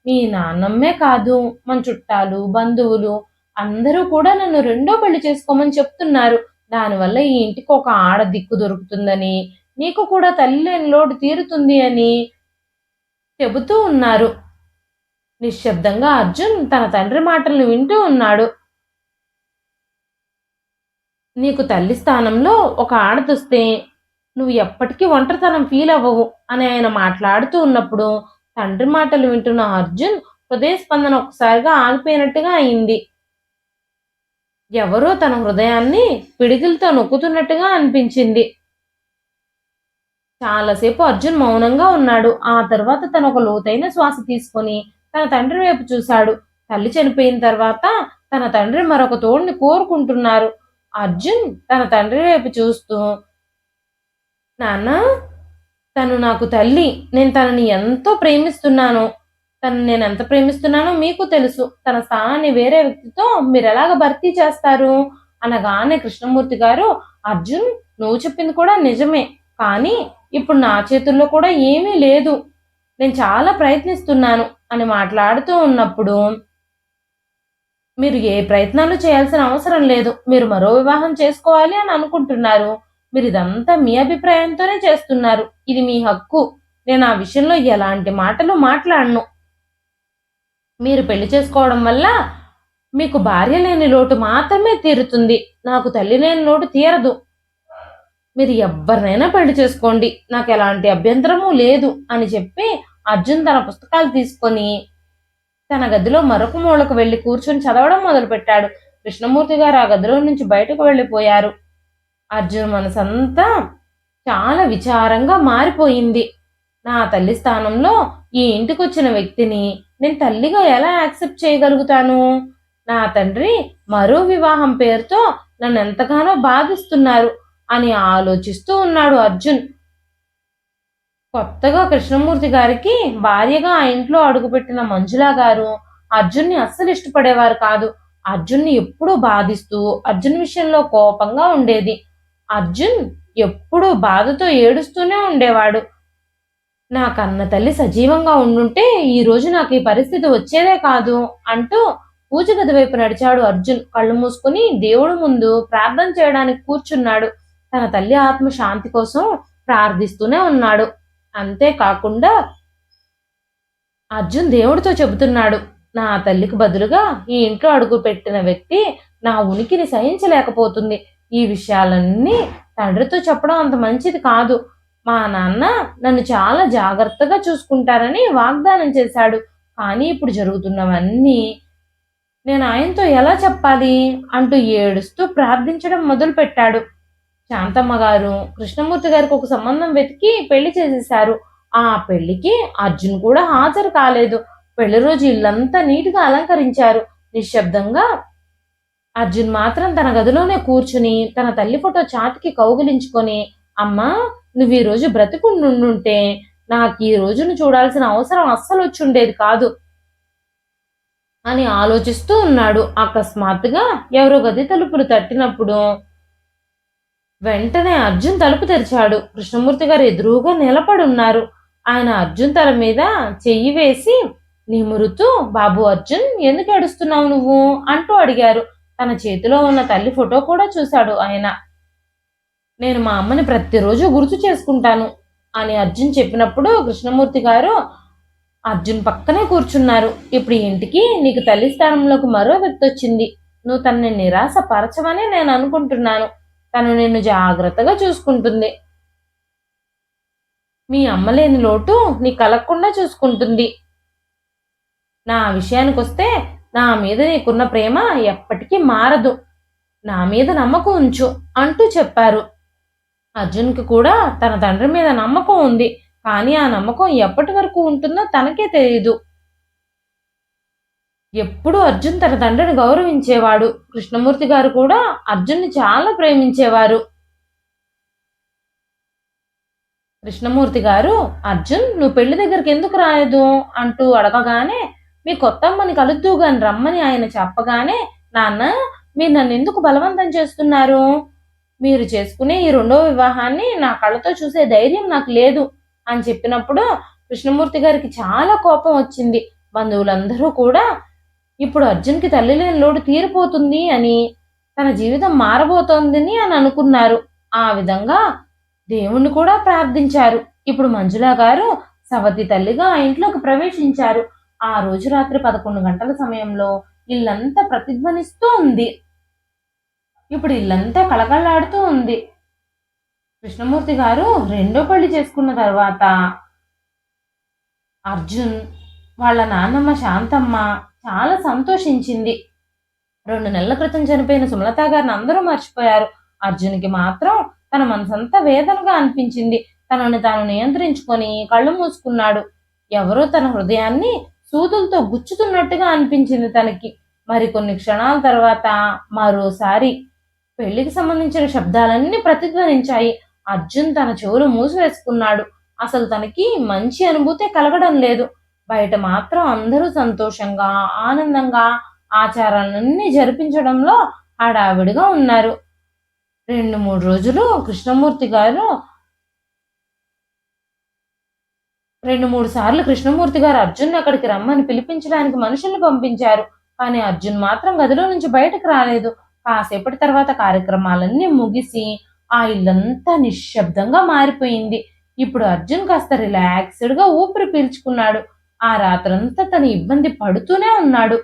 మీ నాన్నమ్మే కాదు, మన చుట్టాలు, బంధువులు అందరూ కూడా నన్ను రెండో పెళ్లి చేసుకోమని చెప్తున్నారు. దానివల్ల ఈ ఇంటికి ఒక ఆడ దిక్కు దొరుకుతుందని, నీకు కూడా తల్లి లేని లోటు తీరుతుంది అని చెబుతూ ఉన్నారు. నిశ్శబ్దంగా అర్జున్ తన తండ్రి మాటలను వింటూ ఉన్నాడు. నీకు తల్లి స్థానంలో ఒక ఆడదొస్తే నువ్వు ఎప్పటికీ ఒంటరితనం ఫీల్ అవ్వవు అని ఆయన మాట్లాడుతూ ఉన్నప్పుడు తండ్రి మాటలు వింటున్న అర్జున్ హృదయ స్పందన ఒకసారిగా ఆగిపోయినట్టుగా అయింది. ఎవరో తన హృదయాన్ని పిడికిలతో నొక్కుతున్నట్టుగా అనిపించింది. చాలాసేపు అర్జున్ మౌనంగా ఉన్నాడు. ఆ తర్వాత తను ఒక లోతైన శ్వాస తీసుకొని తన తండ్రి వైపు చూశాడు. తల్లి చనిపోయిన తర్వాత తన తండ్రి మరొక తోడిని కోరుకుంటున్నారు. అర్జున్ తన తండ్రి వైపు చూస్తూ, నాన్న, తను నాకు తల్లి. నేను తనని ఎంతో ప్రేమిస్తున్నాను. నేను ఎంత ప్రేమిస్తున్నానో మీకు తెలుసు. తన స్థానాన్ని వేరే వ్యక్తితో మీరు ఎలాగ భర్తీ చేస్తారు అనగానే కృష్ణమూర్తి గారు, అర్జున్, నువ్వు చెప్పింది కూడా నిజమే. కానీ ఇప్పుడు నా చేతుల్లో కూడా ఏమీ లేదు. నేను చాలా ప్రయత్నిస్తున్నాను అని మాట్లాడుతూ ఉన్నప్పుడు, మీరు ఏ ప్రయత్నాలు చేయాల్సిన అవసరం లేదు. మీరు మరో వివాహం చేసుకోవాలి అని అనుకుంటున్నారు. మీరు ఇదంతా మీ అభిప్రాయంతోనే చేస్తున్నారు. ఇది మీ హక్కు. నేను ఆ విషయంలో ఎలాంటి మాటలు మాట్లాడను. మీరు పెళ్లి చేసుకోవడం వల్ల మీకు భార్య లేని లోటు మాత్రమే తీరుతుంది. నాకు తల్లి లేని లోటు తీరదు. మీరు ఎవరినైనా పెళ్లి చేసుకోండి, నాకు ఎలాంటి అభ్యంతరము లేదు అని చెప్పి అర్జున్ తన పుస్తకాలు తీసుకొని తన గదిలో మరొక మూలకు వెళ్లి కూర్చొని చదవడం మొదలుపెట్టాడు. కృష్ణమూర్తి గారు ఆ గదిలో నుంచి బయటకు వెళ్ళిపోయారు. అర్జున్ మనసంతా చాలా విచారంగా మారిపోయింది. నా తల్లి స్థానంలో ఈ ఇంటికి వచ్చిన వ్యక్తిని నేను తల్లిగా ఎలా యాక్సెప్ట్ చేయగలుగుతాను? నా తండ్రి మరో వివాహం పేరుతో నన్ను ఎంతగానో బాధిస్తున్నారు అని ఆలోచిస్తూ ఉన్నాడు అర్జున్. కొత్తగా కృష్ణమూర్తి గారికి భార్యగా ఆ ఇంట్లో అడుగుపెట్టిన మంజులా గారు అర్జున్ని అస్సలు ఇష్టపడేవారు కాదు. అర్జున్ని ఎప్పుడూ బాధిస్తూ అర్జున్ విషయంలో కోపంగా ఉండేది. అర్జున్ ఎప్పుడూ బాధతో ఏడుస్తూనే ఉండేవాడు. నా కన్న తల్లి సజీవంగా ఉండుంటే ఈ రోజు నాకు ఈ పరిస్థితి వచ్చేదే కాదు అంటూ పూజ గది వైపు నడిచాడు అర్జున్. కళ్ళు మూసుకుని దేవుడి ముందు ప్రార్థన చేయడానికి కూర్చున్నాడు. తన తల్లి ఆత్మ శాంతి కోసం ప్రార్థిస్తూనే ఉన్నాడు. అంతేకాకుండా అర్జున్ దేవుడితో చెబుతున్నాడు, నా తల్లికి బదులుగా ఈ ఇంట్లో అడుగు పెట్టిన వ్యక్తి నా ఉనికిని సహించలేకపోతుంది. ఈ విషయాలన్నీ తండ్రితో చెప్పడం అంత మంచిది కాదు. మా నాన్న నన్ను చాలా జాగ్రత్తగా చూసుకుంటారని వాగ్దానం చేశాడు. కానీ ఇప్పుడు జరుగుతున్నవన్నీ నేను ఆయనతో ఎలా చెప్పాలి అంటూ ఏడుస్తూ ప్రార్థించడం మొదలుపెట్టాడు. శాంతమ్మ గారు కృష్ణమూర్తి గారికి ఒక సంబంధం వెతికి పెళ్లి చేసేశారు. ఆ పెళ్లికి అర్జున్ కూడా హాజరు కాలేదు. పెళ్లి రోజు ఇల్లంతా నీటిగా అలంకరించారు. నిశ్శబ్దంగా అర్జున్ మాత్రం తన గదిలోనే కూర్చుని తన తల్లి ఫోటో ఛాతీకి కౌగిలించుకొని, అమ్మా, నువ్వు ఈ రోజు బ్రతికుండుంటే నాకు ఈ రోజును చూడాల్సిన అవసరం అస్సలు వచ్చుండేది కాదు అని ఆలోచిస్తూ ఉన్నాడు. అకస్మాత్తుగా ఎవరో గది తలుపులు తట్టినప్పుడు వెంటనే అర్జున్ తలుపు తెరిచాడు. కృష్ణమూర్తి గారు ఎదురుగా నిలబడున్నారు. ఆయన అర్జున్ తల మీద చెయ్యి వేసి నిమురుతూ, బాబు అర్జున్, ఎందుకు ఏడుస్తున్నావు నువ్వు అంటూ అడిగారు. తన చేతిలో ఉన్న తల్లి ఫోటో కూడా చూశాడు ఆయన. నేను మా అమ్మని ప్రతిరోజు గుర్తు చేసుకుంటాను అని అర్జున్ చెప్పినప్పుడు కృష్ణమూర్తి గారు అర్జున్ పక్కనే కూర్చున్నారు. ఇప్పుడు ఇంటికి నీకు తల్లి స్థానంలోకి మరో వ్యక్తి వచ్చింది. నువ్వు తనని నిరాశపరచవని నేను అనుకుంటున్నాను. తను నిన్ను జాగ్రత్తగా చూసుకుంటుంది. మీ అమ్మ లేని లోటు నీ కలగకుండా చూసుకుంటుంది. నా విషయానికొస్తే నా మీద నీకున్న ప్రేమ ఎప్పటికీ మారదు. నా మీద నమ్మకం ఉంచు అంటూ చెప్పారు. అర్జున్కి కూడా తన తండ్రి మీద నమ్మకం ఉంది. కానీ ఆ నమ్మకం ఎప్పటి వరకు ఉంటుందో తనకే తెలియదు. ఎప్పుడు అర్జున్ తన తండ్రిని గౌరవించేవాడు. కృష్ణమూర్తి గారు కూడా అర్జున్ని చాలా ప్రేమించేవారు. కృష్ణమూర్తి గారు, అర్జున్, నువ్వు పెళ్లి దగ్గరికి ఎందుకు రాలేదు అంటూ అడగగానే, మీ కొత్తమ్మని కలుద్దు గాని రమ్మని ఆయన చెప్పగానే, నాన్న, మీరు నన్ను ఎందుకు బలవంతం చేస్తున్నారు? మీరు చేసుకునే ఈ రెండో వివాహాన్ని నా కళ్ళతో చూసే ధైర్యం నాకు లేదు అని చెప్పినప్పుడు కృష్ణమూర్తి గారికి చాలా కోపం వచ్చింది. బంధువులందరూ కూడా ఇప్పుడు అర్జున్కి తల్లి లేని లోటు తీరిపోతుంది అని, తన జీవితం మారబోతోందని అని అనుకున్నారు. ఆ విధంగా దేవుణ్ణి కూడా ప్రార్థించారు. ఇప్పుడు మంజులా గారు సవతి తల్లిగా ఆ ఇంట్లోకి ప్రవేశించారు. ఆ రోజు రాత్రి 11 గంటల సమయంలో ఇల్లంతా ప్రతిధ్వనిస్తూ ఉంది. ఇప్పుడు ఇల్లంతా కళకళలాడుతూ ఉంది. కృష్ణమూర్తి గారు రెండో పెళ్లి చేసుకున్న తర్వాత అర్జున్ వాళ్ళ నాన్నమ్మ శాంతమ్మ చాలా సంతోషించింది. 2 నెలల క్రితం చనిపోయిన సుమలత గారిని అందరూ మర్చిపోయారు. అర్జున్కి మాత్రం తన మనసంతా వేదనగా అనిపించింది. తనని తాను నియంత్రించుకొని కళ్ళు మూసుకున్నాడు. ఎవరో తన హృదయాన్ని సూదులతో గుచ్చుతున్నట్టుగా అనిపించింది తనకి. మరికొన్ని క్షణాల తర్వాత మరోసారి పెళ్లికి సంబంధించిన శబ్దాలన్నీ ప్రతిధ్వనించాయి. అర్జున్ తన చెవులు మూసివేసుకున్నాడు. అసలు తనకి మంచి అనుభూతే కలగడం లేదు. బయట మాత్రం అందరూ సంతోషంగా, ఆనందంగా ఆచారాలన్నీ జరిపించడంలో హడావిడిగా ఉన్నారు. 2-3 రోజులు కృష్ణమూర్తి గారు 2-3 సార్లు కృష్ణమూర్తి గారు అర్జున్ అక్కడికి రమ్మని పిలిపించడానికి మనుషుల్ని పంపించారు. కానీ అర్జున్ మాత్రం గదిలో నుంచి బయటకు రాలేదు. కాసేపటి తర్వాత కార్యక్రమాలన్నీ ముగిసి ఆ ఇల్లంతా నిశ్శబ్దంగా మారిపోయింది. ఇప్పుడు అర్జున్ కాస్త రిలాక్స్డ్గా ఊపిరి పీల్చుకున్నాడు. ఆ రాత్రంతా తన ఇబ్బంది పడుతూనే ఉన్నాడు.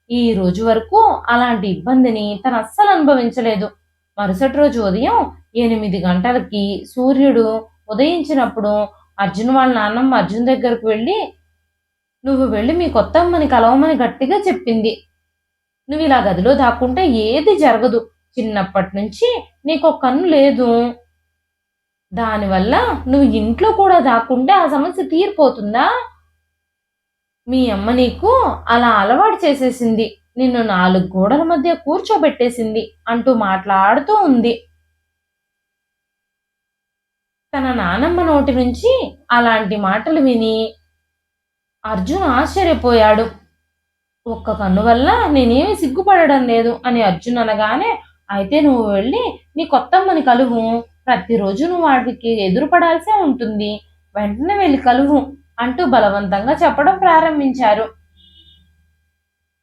ఈ రోజు వరకు అలాంటి ఇబ్బందిని తను అస్సలు అనుభవించలేదు. మరుసటి రోజు ఉదయం 8 గంటలకి సూర్యుడు ఉదయించినప్పుడు అర్జున్ వాళ్ళ నాన్నమ్మ అర్జున్ దగ్గరకు వెళ్ళి, నువ్వు వెళ్ళి మీ కొత్తమ్మని కలవమని గట్టిగా చెప్పింది. నువ్వు ఇలా గదిలో దాక్కుంటే ఏది జరగదు. చిన్నప్పటి నుంచి నీకు కన్ను లేదు. దానివల్ల నువ్వు ఇంట్లో కూడా దాక్కుంటే ఆ సమస్య తీరిపోతుందా? మీ అమ్మ నీకు అలా అలవాటు చేసేసింది. నిన్ను 4 గోడల మధ్య కూర్చోబెట్టేసింది అంటూ మాట్లాడుతూ ఉంది. తన నానమ్మ నోటి నుంచి అలాంటి మాటలు విని అర్జున్ ఆశ్చర్యపోయాడు. ఒక్క కన్ను వల్ల నేనేమి సిగ్గుపడడం లేదు అని అర్జున్ అనగానే, అయితే నువ్వు వెళ్ళి నీ కొత్తమ్మని కలువు. ప్రతిరోజు నువ్వు వాడికి ఎదురుపడాల్సే ఉంటుంది. వెంటనే వెళ్ళి కలువు అంటూ బలవంతంగా చెప్పడం ప్రారంభించారు.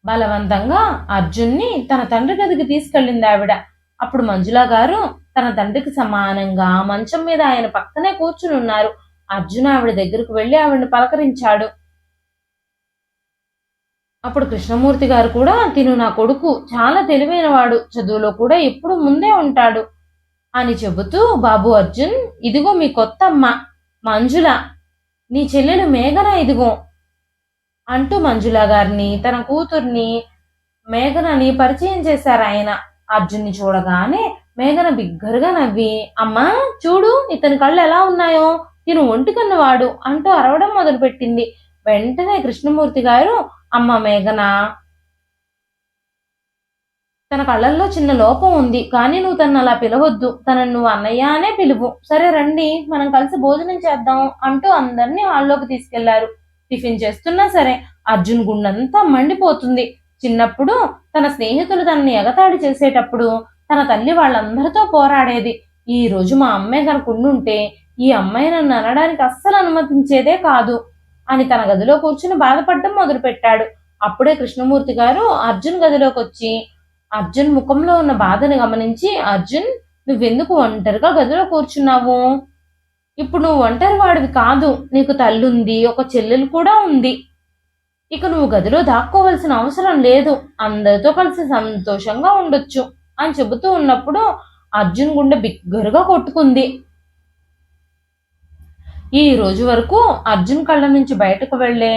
బలవంతంగా అర్జున్ని తన తండ్రి గదికి తీసుకెళ్ళింది ఆవిడ. అప్పుడు మంజులా గారు తన తండ్రికి సమానంగా మంచం మీద ఆయన పక్కనే కూర్చుని ఉన్నారు. అర్జున్ ఆవిడ దగ్గరకు వెళ్ళి ఆవిడని పలకరించాడు. అప్పుడు కృష్ణమూర్తి గారు కూడా, తిను నా కొడుకు, చాలా తెలివైనవాడు, చదువులో కూడా ఎప్పుడు ముందే ఉంటాడు అని చెబుతూ, బాబు అర్జున్, ఇదిగో మీ కొత్తమ్మ మంజుల, నీ చెల్లెలు మేఘన ఇదిగో అంటూ మంజులా గారిని తన కూతుర్ని మేఘనని పరిచయం చేశారు ఆయన. అర్జున్ని చూడగానే మేఘన బిగ్గరగా నవ్వి, అమ్మా చూడు ఇతని కళ్ళు ఎలా ఉన్నాయో, తిను ఒంటి కన్నవాడు అంటూ అరవడం మొదలుపెట్టింది. వెంటనే కృష్ణమూర్తి గారు, అమ్మ మేఘన, తన కళ్ళల్లో చిన్న లోపం ఉంది, కానీ నువ్వు తనను అలా పిలవద్దు, తనను నువ్వు అన్నయ్య అనే పిలువు. సరే రండి మనం కలిసి భోజనం చేద్దాం అంటూ అందరినీ హాల్లోకి తీసుకెళ్లారు. టిఫిన్ చేస్తున్నా సరే అర్జున్ గుండెంతా మండిపోతుంది. చిన్నప్పుడు తన స్నేహితులు తనని ఎగతాళి చేసేటప్పుడు తన తల్లి వాళ్ళందరితో పోరాడేది. ఈ రోజు మా అమ్మాయి కనుకుండుంటే ఈ అమ్మాయి నన్ను అనడానికి అస్సలు అనుమతించేదే కాదు అని తన గదిలో కూర్చుని బాధపడడం మొదలుపెట్టాడు. అప్పుడే కృష్ణమూర్తి గారు అర్జున్ గదిలోకి వచ్చి అర్జున్ ముఖంలో ఉన్న బాధను గమనించి, అర్జున్ నువ్వెందుకు ఒంటరిగా గదిలో కూర్చున్నావు? ఇప్పుడు నువ్వు ఒంటరి వాడివి కాదు, నీకు తల్లుంది, ఒక చెల్లెలు కూడా ఉంది. ఇక నువ్వు గదిలో దాక్కోవలసిన అవసరం లేదు, అందరితో కలిసి సంతోషంగా ఉండొచ్చు అని చెబుతూ ఉన్నప్పుడు అర్జున్ గుండె బిగ్గరగా కొట్టుకుంది. ఈ రోజు వరకు అర్జున్ కళ్ళ నుంచి బయటకు వెళ్లే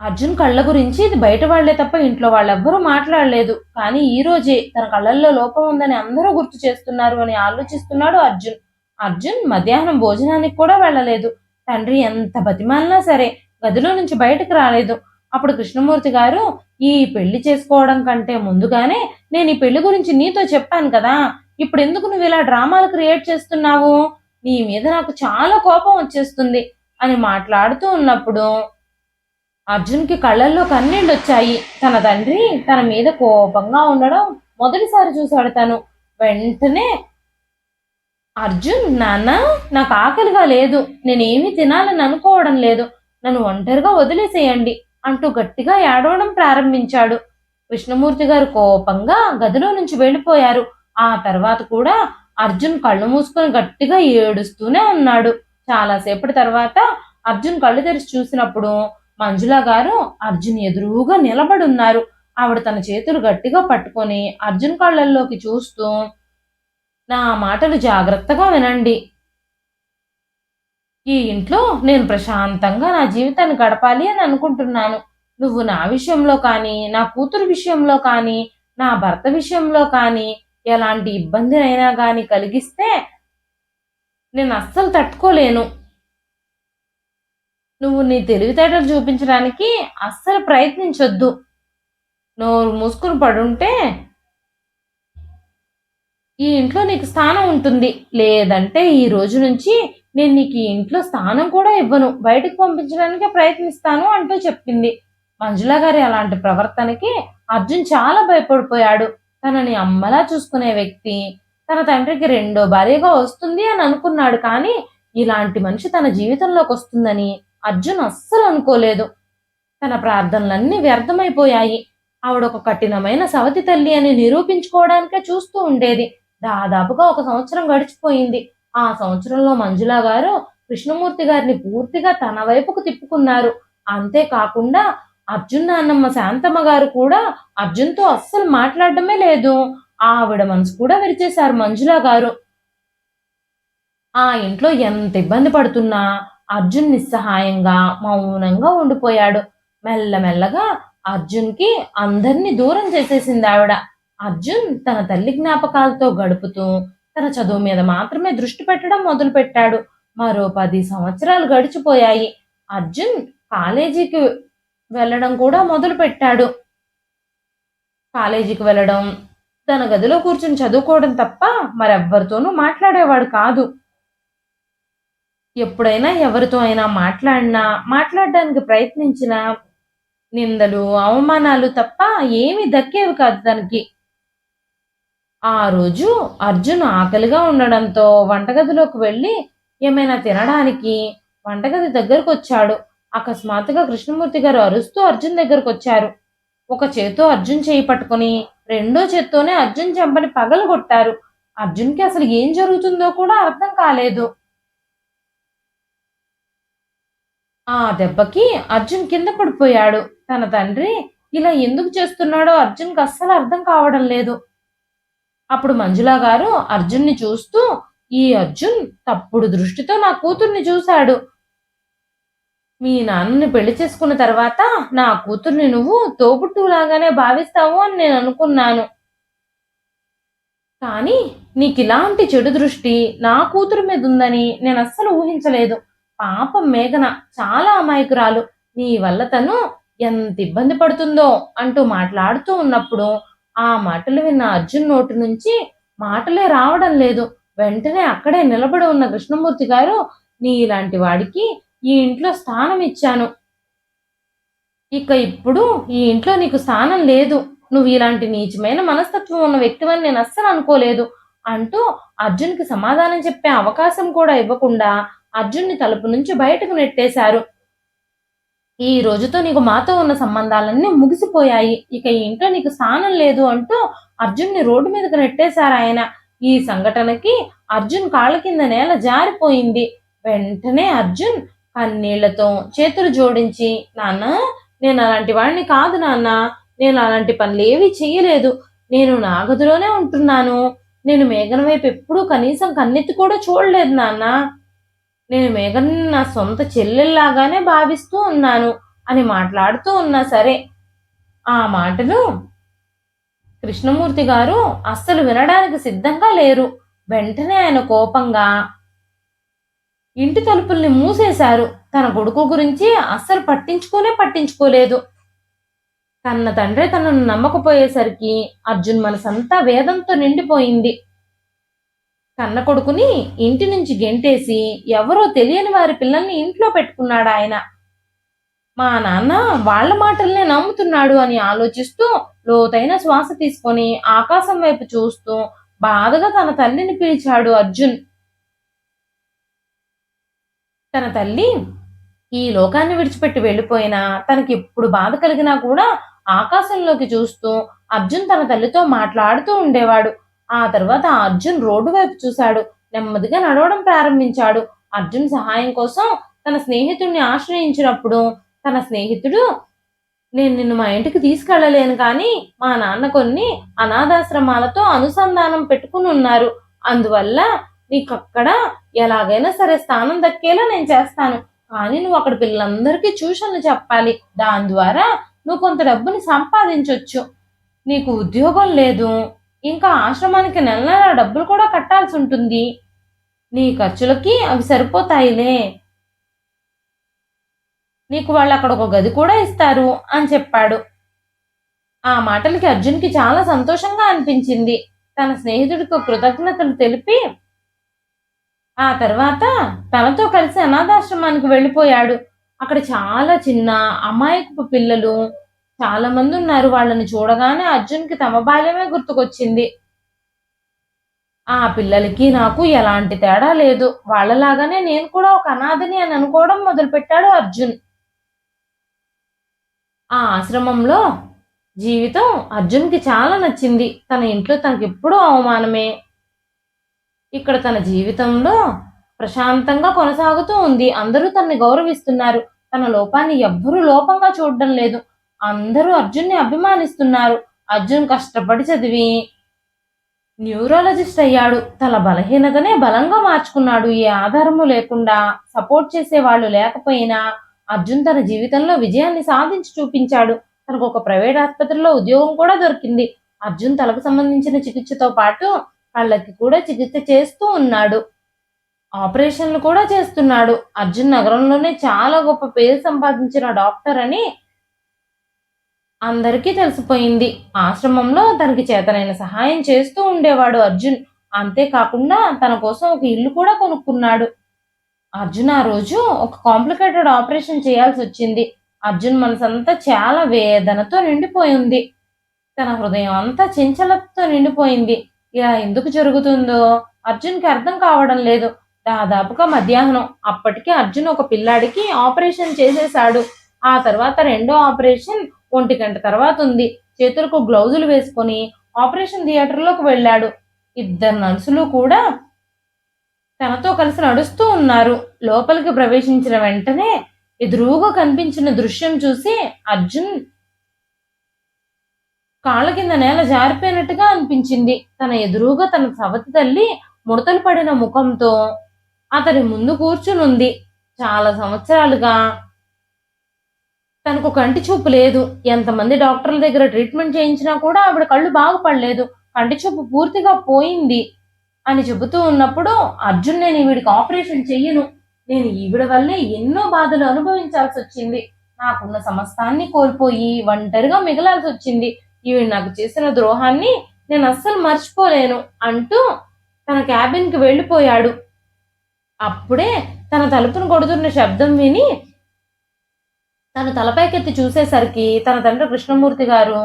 అర్జున్ కళ్ళ గురించి ఇది బయట వాళ్లే తప్ప ఇంట్లో వాళ్ళెవ్వరూ మాట్లాడలేదు. కానీ ఈ రోజే తన కళ్ళల్లో లోపం ఉందని అందరూ గుర్తు చేస్తున్నారు అని ఆలోచిస్తున్నాడు అర్జున్. అర్జున్ మధ్యాహ్నం భోజనానికి కూడా వెళ్ళలేదు. తండ్రి ఎంత బతిమాలినా సరే గదిలో నుంచి బయటకు రాలేదు. అప్పుడు కృష్ణమూర్తి గారు, ఈ పెళ్లి చేసుకోవడం కంటే ముందుగానే నేను ఈ పెళ్లి గురించి నీతో చెప్పాను కదా, ఇప్పుడు ఎందుకు నువ్వు ఇలా డ్రామాలు క్రియేట్ చేస్తున్నావు? నీ మీద నాకు చాలా కోపం వచ్చేస్తుంది అని మాట్లాడుతూ ఉన్నప్పుడు అర్జున్కి కళ్ళల్లో కన్నీళ్ళు వచ్చాయి. తన తండ్రి తన మీద కోపంగా ఉండడం మొదటిసారి చూశాడు తను. వెంటనే, అర్జున్ నాన్న నాకు ఆకలిగా లేదు, నేనేమీ తినాలని అనుకోవడం లేదు, నన్ను ఒంటరిగా వదిలేసేయండి అంటూ గట్టిగా ఏడవడం ప్రారంభించాడు. కృష్ణమూర్తి గారు కోపంగా గదిలో నుంచి వెళ్ళిపోయారు. ఆ తర్వాత కూడా అర్జున్ కళ్ళు మూసుకొని గట్టిగా ఏడుస్తూనే ఉన్నాడు. చాలాసేపటి తర్వాత అర్జున్ కళ్ళు తెరిచి చూసినప్పుడు మంజుల గారు అర్జున్ ఎదురుగా నిలబడున్నారు. ఆవిడ తన చేతులు గట్టిగా పట్టుకొని అర్జున్ కళ్ళల్లోకి చూస్తూ, నా మాటలు జాగ్రత్తగా వినండి. ఈ ఇంట్లో నేను ప్రశాంతంగా నా జీవితాన్ని గడపాలి అని అనుకుంటున్నాను. నువ్వు నా విషయంలో కానీ, నా కూతురు విషయంలో కానీ, నా భర్త విషయంలో కానీ ఎలాంటి ఇబ్బందినైనా కానీ కలిగిస్తే నేను అస్సలు తట్టుకోలేను. నువ్వు నీ తెలివితేటలు చూపించడానికి అస్సలు ప్రయత్నించొద్దు. నోరు మూసుకుని పడుంటే ఈ ఇంట్లో నీకు స్థానం ఉంటుంది, లేదంటే ఈ రోజు నుంచి నేను నీకు ఈ ఇంట్లో స్థానం కూడా ఇవ్వను, బయటకు పంపించడానికే ప్రయత్నిస్తాను అంటూ చెప్పింది. మంజుల గారి అలాంటి ప్రవర్తనకి అర్జున్ చాలా భయపడిపోయాడు. తనని అమ్మలా చూసుకునే వ్యక్తి తన తండ్రికి రెండో భార్యగా వస్తుంది అని అనుకున్నాడు. కానీ ఇలాంటి మనిషి తన జీవితంలోకి వస్తుందని అర్జున్ అస్సలు అనుకోలేదు. తన ప్రార్థనలన్నీ వ్యర్థమైపోయాయి. ఆవిడ ఒక కఠినమైన సవతి తల్లి అని నిరూపించుకోవడానికే చూస్తూ ఉండేది. దాదాపుగా 1 సంవత్సరం గడిచిపోయింది. ఆ సంవత్సరంలో మంజుల గారు కృష్ణమూర్తి గారిని పూర్తిగా తన వైపుకు తిప్పుకున్నారు. అంతేకాకుండా అర్జున్ నాన్నమ్మ శాంతమ్మ గారు కూడా అర్జున్తో అస్సలు మాట్లాడడమే లేదు. ఆవిడ మనసు కూడా విరిచేశారు మంజుల గారు. ఆ ఇంట్లో ఎంత ఇబ్బంది పడుతున్నా అర్జున్ నిస్సహాయంగా మౌనంగా ఉండిపోయాడు. మెల్లమెల్లగా అర్జున్కి అందరినీ దూరం చేసేసింది ఆవిడ. అర్జున్ తన తల్లి జ్ఞాపకాలతో గడుపుతూ తన చదువు మీద మాత్రమే దృష్టి పెట్టడం మొదలుపెట్టాడు. మరో 10 సంవత్సరాలు గడిచిపోయాయి. అర్జున్ కాలేజీకి వెళ్ళడం కూడా మొదలుపెట్టాడు. కాలేజీకి వెళ్ళడం, తన గదిలో కూర్చుని చదువుకోవడం తప్ప మరెవ్వరితోనూ మాట్లాడేవాడు కాదు. ఎప్పుడైనా ఎవరితో అయినా మాట్లాడడానికి ప్రయత్నించినా నిందలు, అవమానాలు తప్ప ఏమీ దక్కేవి కాదు తనకి. ఆ రోజు అర్జున్ ఆకలిగా ఉండడంతో వంటగదిలోకి వెళ్ళి ఏమైనా తినడానికి వంటగది దగ్గరకు వచ్చాడు. అకస్మాత్తుగా కృష్ణమూర్తి గారు అరుస్తూ అర్జున్ దగ్గరకు వచ్చారు. ఒక చేత్తో అర్జున్ చేయి పట్టుకుని రెండో చేత్తోనే అర్జున్ చెంపని పగలగొట్టారు. అర్జున్కి అసలు ఏం జరుగుతుందో కూడా అర్థం కాలేదు. ఆ దెబ్బకి అర్జున్ కింద పడిపోయాడు. తన తండ్రి ఇలా ఎందుకు చేస్తున్నాడో అర్జున్కి అస్సలు అర్థం కావడం లేదు. అప్పుడు మంజుల గారు అర్జున్ని చూస్తూ, ఈ అర్జున్ తప్పుడు దృష్టితో నా కూతుర్ని చూశాడు. మీ నాన్నని పెళ్లి చేసుకున్న తర్వాత నా కూతుర్ని నువ్వు తోబుట్టువులాగానే భావిస్తావు అని నేను అనుకున్నాను. కానీ నీకిలాంటి చెడు దృష్టి నా కూతురు మీద ఉందని నేను అస్సలు ఊహించలేదు. పాపం మేఘన చాలా అమాయకురాలు. నీ వల్ల తను ఎంత ఇబ్బంది పడుతుందో అంటూ మాట్లాడుతూ ఉన్నప్పుడు ఆ మాటలు విన్న అర్జున్ నోటి నుంచి మాటలే రావడం లేదు. వెంటనే అక్కడే నిలబడి ఉన్న కృష్ణమూర్తి గారు, నీలాంటి వాడికి ఈ ఇంట్లో స్థానం ఇచ్చాను. ఇక ఇప్పుడు ఈ ఇంట్లో నీకు స్థానం లేదు. నువ్వు ఇలాంటి నీచమైన మనస్తత్వం ఉన్న వ్యక్తివని నేను అస్సలు అనుకోలేదు అంటూ అర్జున్‌కి సమాధానం చెప్పే అవకాశం కూడా ఇవ్వకుండా అర్జున్‌ని తలుపు నుంచి బయటకు నెట్టేశారు. ఈ రోజుతో నీకు మాతో ఉన్న సంబంధాలన్నీ ముగిసిపోయాయి. ఇక ఈ ఇంట్లో నీకు స్థానం లేదు అంటూ అర్జున్‌ని రోడ్డు మీదకి నెట్టేశారాయన. ఈ సంఘటనకి అర్జున్ కాళ్ళ కింద నేల జారిపోయింది. వెంటనే అర్జున్ కన్నీళ్లతో చేతులు జోడించి, నాన్నా, నేను అలాంటి వాడిని కాదు నాన్న. నేను అలాంటి పనులేవి చెయ్యలేదు. నేను నా గదిలోనే ఉంటున్నాను. నేను మేఘన వైపు ఎప్పుడూ కనీసం కన్నెత్తి కూడా చూడలేదు నాన్న. నేను మేఘనని నా సొంత చెల్లెల్లాగానే భావిస్తూ ఉన్నాను అని మాట్లాడుతూ ఉన్నా సరే, ఆ మాటలు కృష్ణమూర్తి గారు అస్సలు వినడానికి సిద్ధంగా లేరు. వెంటనే ఆయన కోపంగా ఇంటి తలుపుల్ని మూసేశారు. తన కొడుకు గురించి అస్సలు పట్టించుకోలేదు. కన్న తండ్రే తనను నమ్మకపోయేసరికి అర్జున్ మనసంతా వేదంతో నిండిపోయింది. కన్న కొడుకుని ఇంటి నుంచి గెంటేసి ఎవరో తెలియని వారి పిల్లల్ని ఇంట్లో పెట్టుకున్నాడాయన. మా నాన్న వాళ్ళ మాటల్నే నమ్ముతున్నాడు అని ఆలోచిస్తూ లోతైన శ్వాస తీసుకొని ఆకాశం వైపు చూస్తూ బాధగా తన తల్లిని పిలిచాడు అర్జున్. తన తల్లి ఈ లోకాన్ని విడిచిపెట్టి వెళ్ళిపోయినా తనకి ఎప్పుడు బాధ కలిగినా కూడా ఆకాశంలోకి చూస్తూ అర్జున్ తన తల్లితో మాట్లాడుతూ ఉండేవాడు. ఆ తర్వాత అర్జున్ రోడ్డు వైపు చూశాడు. నెమ్మదిగా నడవడం ప్రారంభించాడు. అర్జున్ సహాయం కోసం తన స్నేహితుడిని ఆశ్రయించినప్పుడు తన స్నేహితుడు, నేను నిన్ను మా ఇంటికి తీసుకెళ్ళలేను కానీ మా నాన్న కొన్ని అనాథాశ్రమాలతో అనుసంధానం పెట్టుకుని ఉన్నారు. అందువల్ల నీకక్కడ ఎలాగైనా సరే స్థానం దక్కేలా నేను చేస్తాను. కానీ నువ్వు అక్కడ పిల్లలందరికీ ట్యూషన్లు చెప్పాలి. దాని ద్వారా నువ్వు కొంత డబ్బుని సంపాదించొచ్చు. నీకు ఉద్యోగం లేదు. ఇంకా ఆశ్రమానికి నెల నెల డబ్బులు కూడా కట్టాల్సి ఉంటుంది. నీ ఖర్చులకి అవి సరిపోతాయిలే. నీకు వాళ్ళు అక్కడ ఒక గది కూడా ఇస్తారు అని చెప్పాడు. ఆ మాటలకి అర్జున్‌కి చాలా సంతోషంగా అనిపించింది. తన స్నేహితుడికి కృతజ్ఞతలు తెలిపి ఆ తర్వాత తనతో కలిసి అనాథాశ్రమానికి వెళ్ళిపోయాడు. అక్కడ చాలా చిన్న అమాయకపు పిల్లలు చాలా మంది ఉన్నారు. వాళ్ళని చూడగానే అర్జున్‌కి తమ బాల్యమే గుర్తుకొచ్చింది. ఆ పిల్లలకి నాకు ఎలాంటి తేడా లేదు. వాళ్ళలాగానే నేను కూడా ఒక అనాథని అని అనుకోవడం మొదలుపెట్టాడు అర్జున్. ఆ ఆశ్రమంలో జీవితం అర్జున్‌కి చాలా నచ్చింది. తన ఇంట్లో తనకెప్పుడూ అవమానమే. ఇక్కడ తన జీవితంలో ప్రశాంతంగా కొనసాగుతూ ఉంది. అందరూ తనని గౌరవిస్తున్నారు. తన లోపాన్ని ఎవ్వరూ లోపంగా చూడడం లేదు. అందరూ అర్జున్‌ని అభిమానిస్తున్నారు. అర్జున్ కష్టపడి చదివి న్యూరాలజిస్ట్ అయ్యాడు. తన బలహీనతనే బలంగా మార్చుకున్నాడు. ఏ ఆధారము లేకుండా, సపోర్ట్ చేసేవాళ్ళు లేకపోయినా అర్జున్ తన జీవితంలో విజయాన్ని సాధించి చూపించాడు. తనకు ఒక ప్రైవేట్ ఆసుపత్రిలో ఉద్యోగం కూడా దొరికింది. అర్జున్ తలకు సంబంధించిన చికిత్సతో పాటు కళ్ళకి కూడా చికిత్స చేస్తూ ఉన్నాడు. ఆపరేషన్లు కూడా చేస్తున్నాడు. అర్జున్ నగరంలోనే చాలా గొప్ప పేరు సంపాదించిన డాక్టర్ అని అందరికీ తెలిసిపోయింది. ఆశ్రమంలో తనకి చేతనైన సహాయం చేస్తూ ఉండేవాడు అర్జున్. అంతేకాకుండా తన కోసం ఒక ఇల్లు కూడా కొనుక్కున్నాడు. అర్జున్ ఆ రోజు ఒక కాంప్లికేటెడ్ ఆపరేషన్ చేయాల్సి వచ్చింది. అర్జున్ మనసంతా చాలా వేదనతో నిండిపోయింది. తన హృదయం అంతా చంచలతతో నిండిపోయింది. ఇలా ఎందుకు జరుగుతుందో అర్జున్‌కి అర్థం కావడం లేదు. దాదాపుగా మధ్యాహ్నం. అప్పటికే అర్జున్ ఒక పిల్లాడికి ఆపరేషన్ చేసేశాడు. ఆ తర్వాత రెండో ఆపరేషన్ 1 గంట తర్వాత ఉంది. చేతులకు గ్లౌజులు వేసుకొని ఆపరేషన్ థియేటర్‌లోకి వెళ్ళాడు. ఇద్దరు నర్సులు కూడా తనతో కలిసి నడుస్తూ ఉన్నారు. లోపలికి ప్రవేశించిన వెంటనే ఎదురుగా కనిపించిన దృశ్యం చూసి అర్జున్ కాళ్ళ కింద నేల జారిపోయినట్టుగా అనిపించింది. తన ఎదురుగా తన సవతి తల్లి ముడతలు పడిన ముఖంతో అతని ముందు కూర్చునుంది. చాలా సంవత్సరాలుగా తనకు కంటి చూపు లేదు. ఎంతమంది డాక్టర్ల దగ్గర ట్రీట్మెంట్ చేయించినా కూడా ఆవిడ కళ్ళు బాగుపడలేదు. కంటి చూపు పూర్తిగా పోయింది అని చెబుతూ ఉన్నప్పుడు అర్జున్, నేను ఈవిడికి ఆపరేషన్ చెయ్యను, నేను ఈవిడ వల్లే ఎన్నో బాధలు అనుభవించాల్సి వచ్చింది, నాకున్న సమస్తాన్ని కోల్పోయి ఒంటరిగా మిగలాల్సి వచ్చింది, ఈవిడ నాకు చేసిన ద్రోహాన్ని నేను అస్సలు మర్చిపోలేను అంటూ తన క్యాబిన్కి వెళ్ళిపోయాడు. అప్పుడే తన తలుపును కొడుతున్న శబ్దం విని తను తలపైకెత్తి చూసేసరికి తన తండ్రి కృష్ణమూర్తి గారు,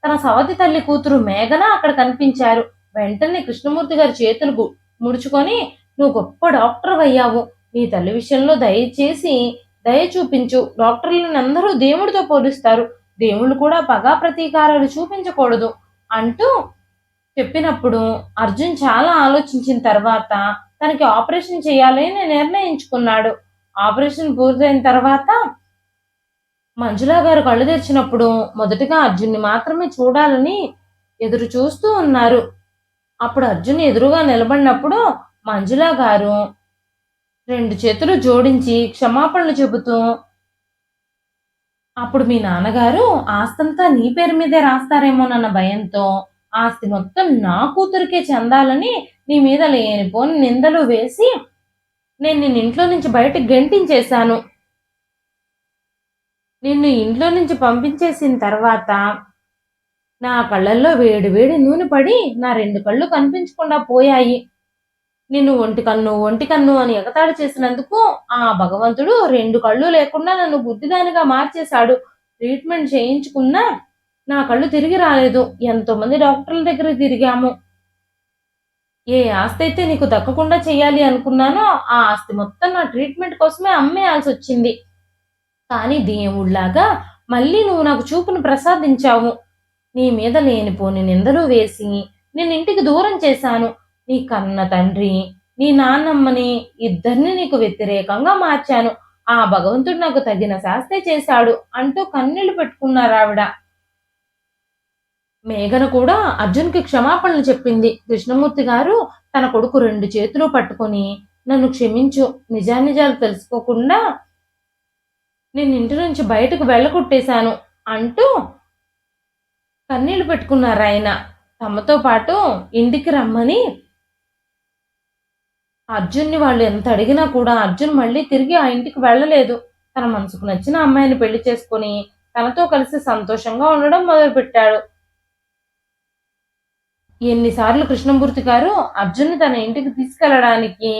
తన సవతి తల్లి కూతురు మేఘన అక్కడ కనిపించారు. వెంటనే కృష్ణమూర్తి గారి చేతులు ముడుచుకొని, నువ్వు గొప్ప డాక్టర్ అయ్యావు, నీ తల్లి విషయంలో దయచేసి దయ చూపించు, డాక్టర్లను అందరూ దేవుడితో పోలుస్తారు, దేవుళ్ళు కూడా పగా ప్రతీకారాలు చూపించకూడదు అంటూ చెప్పినప్పుడు అర్జున్ చాలా ఆలోచించిన తర్వాత తనకి ఆపరేషన్ చేయాలని నిర్ణయించుకున్నాడు. ఆపరేషన్ పూర్తయిన తర్వాత మంజులా గారు కళ్ళు తెరిచినప్పుడు మొదటగా అర్జున్ని మాత్రమే చూడాలని ఎదురు చూస్తూ ఉన్నారు. అప్పుడు అర్జున్ ఎదురుగా నిలబడినప్పుడు మంజులా గారు 2 చేతులు జోడించి క్షమాపణలు చెబుతూ, అప్పుడు మీ నాన్నగారు ఆస్తంతా నీ పేరు మీదే రాస్తారేమోనన్న భయంతో ఆస్తి మొత్తం నా కూతురికే చెందాలని నీ మీద లేనిపోని నిందలు వేసి నేను నిన్ను ఇంట్లో నుంచి బయటకు గెంటించేశాను. నిన్ను ఇంట్లో నుంచి పంపించేసిన తర్వాత నా కళ్ళల్లో వేడి వేడి నూనె పడి నా 2 కళ్ళు కనిపించకుండా పోయాయి. నిన్ను ఒంటి కన్ను అని ఎగతాళి చేసినందుకు ఆ భగవంతుడు 2 కళ్ళు లేకుండా నన్ను గుడ్డిదానిగా మార్చేశాడు. ట్రీట్మెంట్ చేయించుకున్నా నా కళ్ళు తిరిగి రాలేదు. ఎంతో మంది డాక్టర్ల దగ్గర తిరిగాము. ఏ ఆస్తి అయితే నీకు దక్కకుండా చేయాలి అనుకున్నానో ఆ ఆస్తి మొత్తం నా ట్రీట్మెంట్ కోసమే అమ్మేయాల్సి వచ్చింది. కానీ దేవుళ్లాగా మళ్ళీ నువ్వు నాకు చూపును ప్రసాదించావు. నీ మీద లేనిపోని నిందలు వేసి నేను ఇంటికి దూరం చేశాను. నీ కన్న తండ్రి, నీ నాన్నమ్మని ఇద్దరిని నీకు వ్యతిరేకంగా మార్చాను. ఆ భగవంతుడు నాకు తగిన శాస్తి చేశాడు అంటూ కన్నీళ్లు పెట్టుకున్నారు ఆవిడ. మేఘన కూడా అర్జున్కి క్షమాపణలు చెప్పింది. కృష్ణమూర్తి గారు తన కొడుకు 2 చేతులు పట్టుకొని, నన్ను క్షమించు, నిజానిజాలు తెలుసుకోకుండా నేను ఇంటి నుంచి బయటకు వెళ్ళగొట్టేశాను అంటూ కన్నీళ్లు పెట్టుకున్నారు ఆయన. తమతో పాటు ఇంటికి రమ్మని అర్జున్ని వాళ్ళు ఎంత అడిగినా కూడా అర్జున్ మళ్ళీ తిరిగి ఆ ఇంటికి వెళ్ళలేదు. తన మనసుకు నచ్చిన అమ్మాయిని పెళ్లి చేసుకుని తనతో కలిసి సంతోషంగా ఉండడం మొదలుపెట్టాడు. ఎన్నిసార్లు కృష్ణమూర్తి గారు అర్జున్ని తన ఇంటికి తీసుకెళ్లడానికి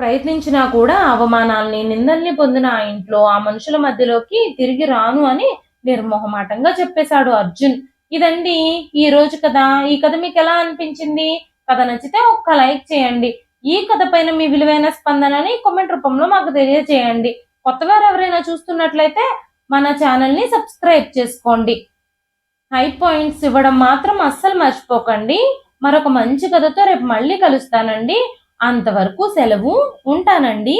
ప్రయత్నించినా కూడా అవమానాల్ని, నిందల్ని పొందిన ఆ ఇంట్లో ఆ మనుషుల మధ్యలోకి తిరిగి రాను అని నిర్మోహమాటంగా చెప్పేశాడు అర్జున్. ఇదండి ఈ రోజు కథ. ఈ కథ మీకు ఎలా అనిపించింది? కథ నచ్చితే ఒక్క లైక్ చేయండి. ఈ కథ పైన మీ విలువైన స్పందనని కామెంట్ రూపంలో మాకు తెలియజేయండి. కొత్తవారు ఎవరైనా చూస్తున్నట్లయితే మన ఛానల్ని సబ్స్క్రైబ్ చేసుకోండి. హై పాయింట్స్ ఇవ్వడం మాత్రం అస్సలు మర్చిపోకండి. మరొక మంచి కథతో రేపు మళ్ళీ కలుస్తానండి. అంతవరకు సెలవు, ఉంటానండి.